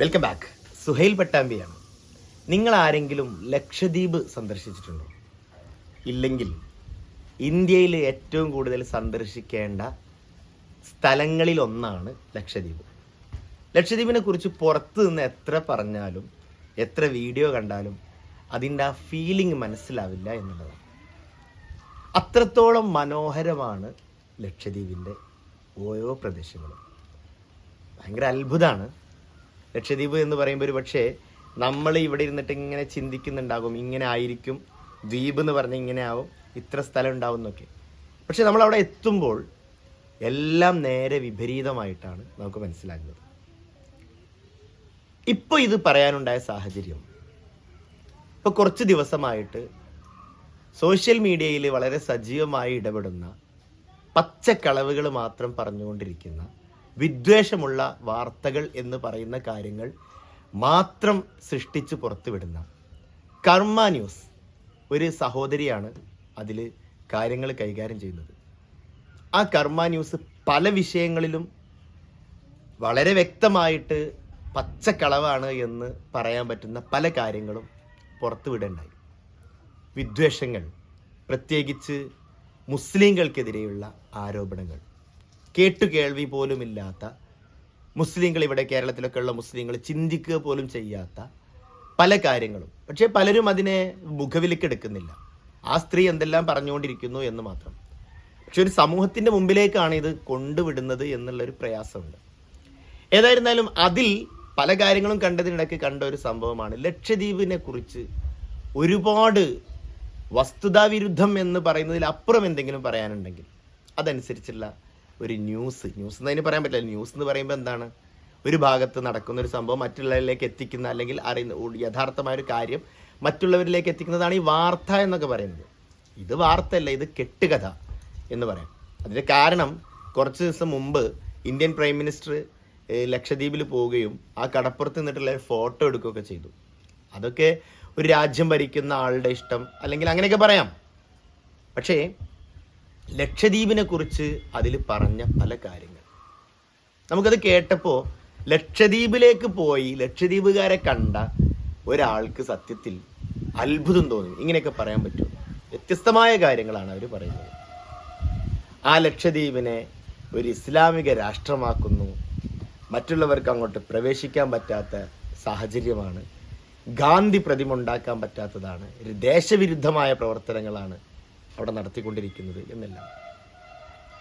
Welcome back. Suhail പട്ടാമ്പിയാണ്. നിങ്ങൾ ആരെങ്കിലും ലക്ഷദ്വീപ് സന്ദർശിച്ചിട്ടുണ്ടോ? ഇല്ലെങ്കിൽ ഇന്ത്യയിൽ ഏറ്റവും കൂടുതൽ സന്ദർശിക്കേണ്ട സ്ഥലങ്ങളിൽ ഒന്നാണ് ലക്ഷദ്വീപ്. ലക്ഷദ്വീപിനെ കുറിച്ച് പുറത്ത് നിന്ന് എത്ര പറഞ്ഞാലും എത്ര വീഡിയോ കണ്ടാലും അതിൻ്റെ ആ ഫീലിംഗ് മനസ്സിലാവില്ല എന്നുള്ളതാണ്. അത്രത്തോളം മനോഹരമാണ് ലക്ഷദ്വീപിൻ്റെ ഓരോ പ്രദേശങ്ങളും. ഭയങ്കര അത്ഭുതമാണ്. ലക്ഷദ്വീപ് എന്ന് പറയുമ്പോൾ ഒരു പക്ഷേ നമ്മൾ ഇവിടെ ഇരുന്നിട്ട് ഇങ്ങനെ ചിന്തിക്കുന്നുണ്ടാകും, ഇങ്ങനെ ആയിരിക്കും ദ്വീപ് എന്ന് പറഞ്ഞാൽ ഇങ്ങനെ ആവും, ഇത്ര സ്ഥലം ഉണ്ടാവും എന്നൊക്കെ. പക്ഷെ നമ്മളവിടെ എത്തുമ്പോൾ എല്ലാം നേരെ വിപരീതമായിട്ടാണ് നമുക്ക് മനസ്സിലാകുന്നത്. ഇപ്പോൾ ഇത് പറയാനുണ്ടായ സാഹചര്യം, ഇപ്പോൾ കുറച്ച് ദിവസമായിട്ട് സോഷ്യൽ മീഡിയയിൽ വളരെ സജീവമായി ഇടപെടുന്ന പച്ചക്കളവുകൾ മാത്രം പറഞ്ഞുകൊണ്ടിരിക്കുന്ന വിദ്വേഷമുള്ള വാർത്തകൾ എന്ന് പറയുന്ന കാര്യങ്ങൾ മാത്രം സൃഷ്ടിച്ച് പുറത്തുവിടുന്ന കർമ്മ ന്യൂസ് ഒരു സഹോദരിയാണ് അതിൽ കാര്യങ്ങൾ കൈകാര്യം ചെയ്യുന്നത്. ആ കർമ്മ ന്യൂസ് പല വിഷയങ്ങളിലും വളരെ വ്യക്തമായിട്ട് പച്ചക്കളവാണ് എന്ന് പറയാൻ പറ്റുന്ന പല കാര്യങ്ങളും പുറത്തുവിടേണ്ടായി. വിദ്വേഷങ്ങൾ, പ്രത്യേകിച്ച് മുസ്ലിങ്ങൾക്കെതിരെയുള്ള ആരോപണങ്ങൾ, കേട്ടുകേൾവി പോലുമില്ലാത്ത മുസ്ലിങ്ങൾ, ഇവിടെ കേരളത്തിലൊക്കെ ഉള്ള മുസ്ലിങ്ങൾ ചിന്തിക്കുക പോലും ചെയ്യാത്ത പല കാര്യങ്ങളും. പക്ഷേ പലരും അതിനെ മുഖവിലക്കെടുക്കുന്നില്ല. ആ സ്ത്രീ എന്തെല്ലാം പറഞ്ഞുകൊണ്ടിരിക്കുന്നു എന്ന് മാത്രം. പക്ഷെ ഒരു സമൂഹത്തിൻ്റെ മുമ്പിലേക്കാണ് ഇത് കൊണ്ടുവിടുന്നത് എന്നുള്ളൊരു പ്രയാസമുണ്ട്. ഏതായിരുന്നാലും അതിൽ പല കാര്യങ്ങളും കണ്ടതിനിടയ്ക്ക് കണ്ട ഒരു സംഭവമാണ് ലക്ഷദ്വീപിനെ കുറിച്ച് ഒരുപാട് വസ്തുതാവിരുദ്ധം എന്ന് പറയുന്നതിൽ അപ്പുറം എന്തെങ്കിലും പറയാനുണ്ടെങ്കിൽ അതനുസരിച്ചുള്ള ഒരു ന്യൂസ് എന്നതിന് പറയാൻ പറ്റില്ല. ന്യൂസ് എന്ന് പറയുമ്പോൾ എന്താണ്? ഒരു ഭാഗത്ത് നടക്കുന്ന ഒരു സംഭവം മറ്റുള്ളവരിലേക്ക് എത്തിക്കുന്ന, അല്ലെങ്കിൽ അറിയുന്ന യഥാർത്ഥമായൊരു കാര്യം മറ്റുള്ളവരിലേക്ക് എത്തിക്കുന്നതാണ് ഈ വാർത്ത എന്നൊക്കെ പറയുന്നത്. ഇത് വാർത്തയല്ല, ഇത് കെട്ടുകഥ എന്ന് പറയാം. അതിൻ്റെ കാരണം, കുറച്ച് ദിവസം മുമ്പ് ഇന്ത്യൻ പ്രൈം മിനിസ്റ്റർ ലക്ഷദ്വീപിൽ പോവുകയും ആ കടപ്പുറത്ത് നിന്നിട്ടുള്ള ഫോട്ടോ എടുക്കുകയൊക്കെ ചെയ്തു. അതൊക്കെ ഒരു രാജ്യം ഭരിക്കുന്ന ആളുടെ ഇഷ്ടം, അല്ലെങ്കിൽ അങ്ങനെയൊക്കെ പറയാം. പക്ഷേ ലക്ഷദ്വീപിനെ കുറിച്ച് അതിൽ പറഞ്ഞ പല കാര്യങ്ങൾ നമുക്കത് കേട്ടപ്പോൾ ലക്ഷദ്വീപിലേക്ക് പോയി ലക്ഷദ്വീപുകാരെ കണ്ട ഒരാൾക്ക് സത്യത്തിൽ അത്ഭുതം തോന്നി. ഇങ്ങനെയൊക്കെ പറയാൻ പറ്റുമോ? വ്യത്യസ്തമായ കാര്യങ്ങളാണ് അവർ പറയുന്നത്. ആ ലക്ഷദ്വീപിനെ ഒരു ഇസ്ലാമിക രാഷ്ട്രമാക്കുന്നു, മറ്റുള്ളവർക്ക് അങ്ങോട്ട് പ്രവേശിക്കാൻ പറ്റാത്ത സാഹചര്യമാണ്, ഗാന്ധി പ്രതിമ ഉണ്ടാക്കാൻ പറ്റാത്തതാണ്, ഒരു ദേശവിരുദ്ധമായ പ്രവർത്തനങ്ങളാണ് അവിടെ നടത്തിക്കൊണ്ടിരിക്കുന്നത് എന്നെല്ലാം.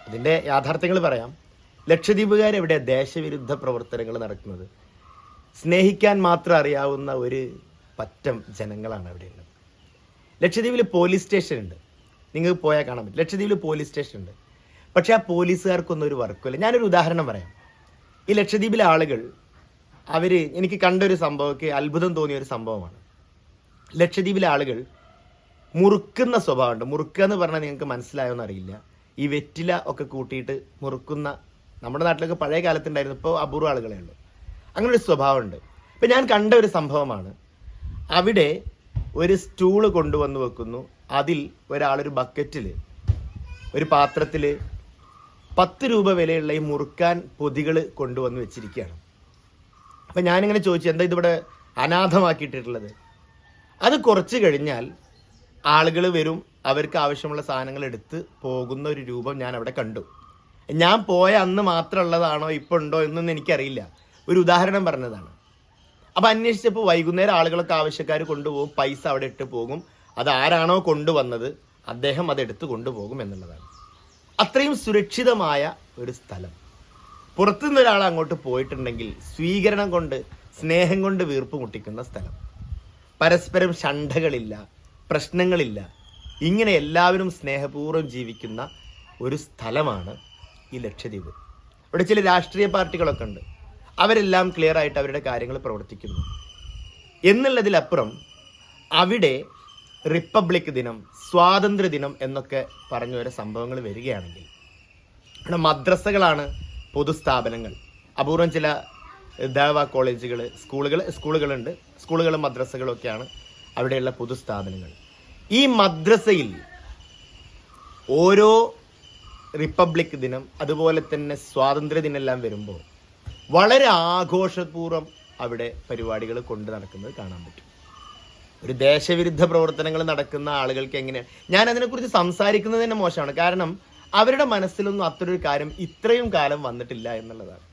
അതിൻ്റെ യാഥാർത്ഥ്യങ്ങൾ പറയാം. ലക്ഷദ്വീപുകാരെവിടെ ദേശവിരുദ്ധ പ്രവർത്തനങ്ങൾ നടക്കുന്നത്? സ്നേഹിക്കാൻ മാത്രം അറിയാവുന്ന ഒരു പറ്റം ജനങ്ങളാണ് അവിടെ ഉള്ളത്. ലക്ഷദ്വീപിൽ പോലീസ് സ്റ്റേഷൻ ഉണ്ട്, നിങ്ങൾക്ക് പോയാൽ കാണാൻ പറ്റും. ലക്ഷദ്വീപിൽ പോലീസ് സ്റ്റേഷൻ ഉണ്ട്, പക്ഷേ ആ പോലീസുകാർക്കൊന്നും ഒരു വർക്കുമില്ല. ഞാനൊരു ഉദാഹരണം പറയാം. ഈ ലക്ഷദ്വീപിലെ ആളുകൾ, എനിക്ക് കണ്ടൊരു സംഭവമൊക്കെ അത്ഭുതം തോന്നിയ ഒരു സംഭവമാണ്. ലക്ഷദ്വീപിലെ ആളുകൾ മുറുക്കുന്ന സ്വഭാവമുണ്ട്. മുറുക്കുക എന്ന് പറഞ്ഞാൽ നിങ്ങൾക്ക് മനസ്സിലായോന്ന് അറിയില്ല. ഈ വെറ്റില ഒക്കെ കൂട്ടിയിട്ട് മുറുക്കുന്ന, നമ്മുടെ നാട്ടിലൊക്കെ പഴയ കാലത്തുണ്ടായിരുന്നു, ഇപ്പോൾ അപൂർവ ആളുകളേ ഉള്ളൂ. അങ്ങനെ ഒരു സ്വഭാവമുണ്ട്. ഇപ്പം ഞാൻ കണ്ട ഒരു സംഭവമാണ്, അവിടെ ഒരു സ്റ്റൂള് കൊണ്ടുവന്ന് വെക്കുന്നു. അതിൽ ഒരാളൊരു ബക്കറ്റിൽ, ഒരു പാത്രത്തിൽ 10 രൂപ വിലയുള്ള ഈ മുറുക്കാൻ പൊതികൾ കൊണ്ടുവന്ന് വെച്ചിരിക്കുകയാണ്. അപ്പം ഞാനിങ്ങനെ ചോദിച്ചു, എന്താ ഇതിവിടെ അനാഥമാക്കിയിട്ടിട്ടുള്ളത്? അത് കുറച്ച് കഴിഞ്ഞാൽ ആളുകൾ വരും, അവർക്ക് ആവശ്യമുള്ള സാധനങ്ങൾ എടുത്ത് പോകുന്ന ഒരു രൂപം ഞാൻ അവിടെ കണ്ടു. ഞാൻ പോയ അന്ന് മാത്രമുള്ളതാണോ ഇപ്പോൾ ഉണ്ടോ എന്നൊന്നും എനിക്കറിയില്ല. ഒരു ഉദാഹരണം പറഞ്ഞതാണ്. അപ്പോൾ അന്വേഷിച്ചപ്പോൾ വൈകുന്നേരം ആളുകളൊക്കെ ആവശ്യക്കാർ കൊണ്ടുപോകും, പൈസ അവിടെ ഇട്ട് പോകും. അത് ആരാണോ കൊണ്ടുവന്നത് അദ്ദേഹം അതെടുത്ത് കൊണ്ടുപോകും എന്നുള്ളതാണ്. അത്രയും സുരക്ഷിതമായ ഒരു സ്ഥലം. പുറത്തുനിന്ന് ഒരാൾ അങ്ങോട്ട് പോയിട്ടുണ്ടെങ്കിൽ സ്വീകരണം കൊണ്ട്, സ്നേഹം കൊണ്ട് വീർപ്പ് മുട്ടിക്കുന്ന സ്ഥലം. പരസ്പരം ഷണ്ഠകളില്ല, പ്രശ്നങ്ങളില്ല. ഇങ്ങനെ എല്ലാവരും സ്നേഹപൂർവ്വം ജീവിക്കുന്ന ഒരു സ്ഥലമാണ് ഈ ലക്ഷദ്വീപ്. ഇവിടെ ചില രാഷ്ട്രീയ പാർട്ടികളൊക്കെ ഉണ്ട്, അവരെല്ലാം ക്ലിയർ ആയിട്ട് അവരുടെ കാര്യങ്ങൾ പ്രവർത്തിക്കുന്നു എന്നുള്ളതിലപ്പുറം അവിടെ റിപ്പബ്ലിക് ദിനം, സ്വാതന്ത്ര്യ ദിനം എന്നൊക്കെ പറഞ്ഞു വരെ സംഭവങ്ങൾ വരികയാണെങ്കിൽ ഇവിടെ മദ്രസകളാണ് പൊതുസ്ഥാപനങ്ങൾ. അപൂർവം ചില ദേവ കോളേജുകൾ, സ്കൂളുകളുണ്ട്. സ്കൂളുകളും മദ്രസകളും ഒക്കെയാണ് അവിടെയുള്ള പൊതുസ്ഥാപനങ്ങൾ. ഈ മദ്രസയിൽ ഓരോ റിപ്പബ്ലിക് ദിനം, അതുപോലെ തന്നെ സ്വാതന്ത്ര്യ ദിനം എല്ലാം വരുമ്പോൾ വളരെ ആഘോഷപൂർവ്വം അവിടെ പരിപാടികൾ കൊണ്ട് നടക്കുന്നത് കാണാൻ പറ്റും. ഒരു ദേശവിരുദ്ധ പ്രവർത്തനങ്ങൾ നടക്കുന്ന ആളുകൾക്ക് എങ്ങനെയാണ്, ഞാൻ അതിനെക്കുറിച്ച് സംസാരിക്കുന്നത് തന്നെ മോശമാണ്. കാരണം അവരുടെ മനസ്സിലൊന്നും അത്രയൊരു കാര്യം ഇത്രയും കാലം വന്നിട്ടില്ല എന്നുള്ളതാണ്.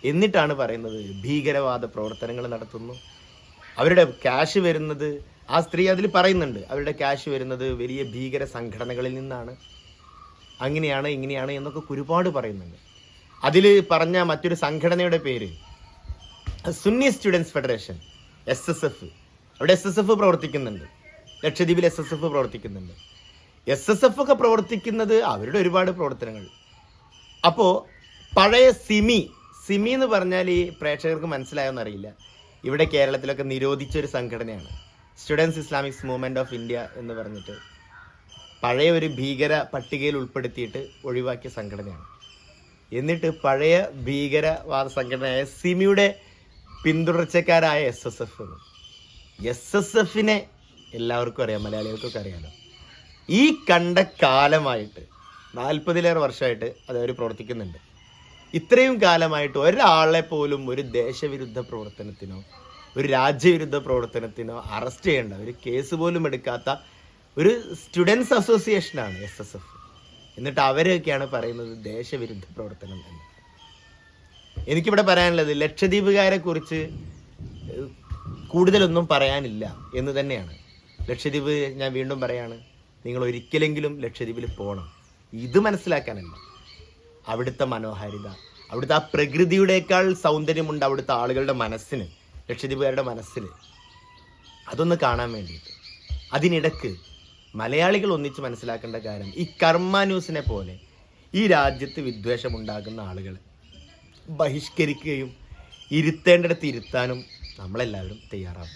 എന്നിട്ടാണ് പറയുന്നത് ഭീകരവാദ പ്രവർത്തനങ്ങൾ നടത്തുന്നു, അവരുടെ ക്യാഷ് വരുന്നത്, ആ സ്ത്രീ അതിൽ പറയുന്നുണ്ട്, അവരുടെ ക്യാഷ് വരുന്നത് വലിയ ഭീകര സംഘടനകളിൽ നിന്നാണ്, അങ്ങനെയാണ് ഇങ്ങനെയാണ് എന്നൊക്കെ ഒരുപാട് പറയുന്നുണ്ട്. അതിൽ പറഞ്ഞ മറ്റൊരു സംഘടനയുടെ പേര് സുന്നി സ്റ്റുഡൻസ് ഫെഡറേഷൻ, SSF. അവിടെ SSF പ്രവർത്തിക്കുന്നുണ്ട്, ലക്ഷദ്വീപിൽ SSF പ്രവർത്തിക്കുന്നുണ്ട്. SSF ഒക്കെ പ്രവർത്തിക്കുന്നത് അവരുടെ ഒരുപാട് പ്രവർത്തനങ്ങൾ. അപ്പോൾ പഴയ സിമി എന്ന് പറഞ്ഞാൽ ഈ പ്രേക്ഷകർക്ക് മനസ്സിലായോന്നറിയില്ല, ഇവിടെ കേരളത്തിലൊക്കെ നിരോധിച്ചൊരു സംഘടനയാണ്, students Islamic movement of India എന്ന് പറഞ്ഞിട്ട് പഴയ ഒരു ഭീകര പട്ടികയിൽ ഉൾപ്പെടുത്തിയിട്ട് ഒഴിവാക്കിയ സംഘടനയാണ്. എന്നിട്ട് പഴയ ഭീകരവാദ സംഘടനയായ സിമിയുടെ പിന്തുടർച്ചക്കാരായ SSFനെ എല്ലാവർക്കും അറിയാം, മലയാളികൾക്കൊക്കെ അറിയാമല്ലോ. ഈ കണ്ട കാലമായിട്ട് 40-ലേറെ വർഷമായിട്ട് അതവർ പ്രവർത്തിക്കുന്നുണ്ട്. ഇത്രയും കാലമായിട്ട് ഒരാളെ പോലും ഒരു ദേശവിരുദ്ധ പ്രവർത്തനത്തിനോ ഒരു രാജ്യവിരുദ്ധ പ്രവർത്തനത്തിനോ അറസ്റ്റ് ചെയ്യേണ്ട ഒരു കേസ് പോലും എടുക്കാത്ത ഒരു സ്റ്റുഡൻസ് അസോസിയേഷനാണ് SSF. എന്നിട്ട് അവരൊക്കെയാണ് പറയുന്നത് ദേശവിരുദ്ധ പ്രവർത്തനം എന്ന്. എനിക്കിവിടെ പറയാനുള്ളത് ലക്ഷദ്വീപുകാരെ കുറിച്ച് കൂടുതലൊന്നും പറയാനില്ല എന്ന് തന്നെയാണ്. ലക്ഷദ്വീപ്, ഞാൻ വീണ്ടും പറയാണ്, നിങ്ങൾ ഒരിക്കലെങ്കിലും ലക്ഷദ്വീപിൽ പോകണം. ഇത് മനസ്സിലാക്കാനല്ല, അവിടുത്തെ മനോഹാരിത, അവിടുത്തെ ആ പ്രകൃതിയുടേക്കാൾ സൗന്ദര്യമുണ്ട് അവിടുത്തെ ആളുകളുടെ മനസ്സിന്, ലക്ഷദ്വീപുകാരുടെ മനസ്സിൽ. അതൊന്ന് കാണാൻ വേണ്ടിയിട്ട്. അതിനിടക്ക് മലയാളികൾ ഒന്നിച്ച് മനസ്സിലാക്കേണ്ട കാര്യം, ഈ കർമ്മ ന്യൂസിനെ പോലെ ഈ രാജ്യത്ത് വിദ്വേഷമുണ്ടാക്കുന്ന ആളുകളെ ബഹിഷ്കരിക്കുകയും ഇരുത്തേണ്ടിടത്ത് ഇരുത്താനും നമ്മളെല്ലാവരും തയ്യാറാവും.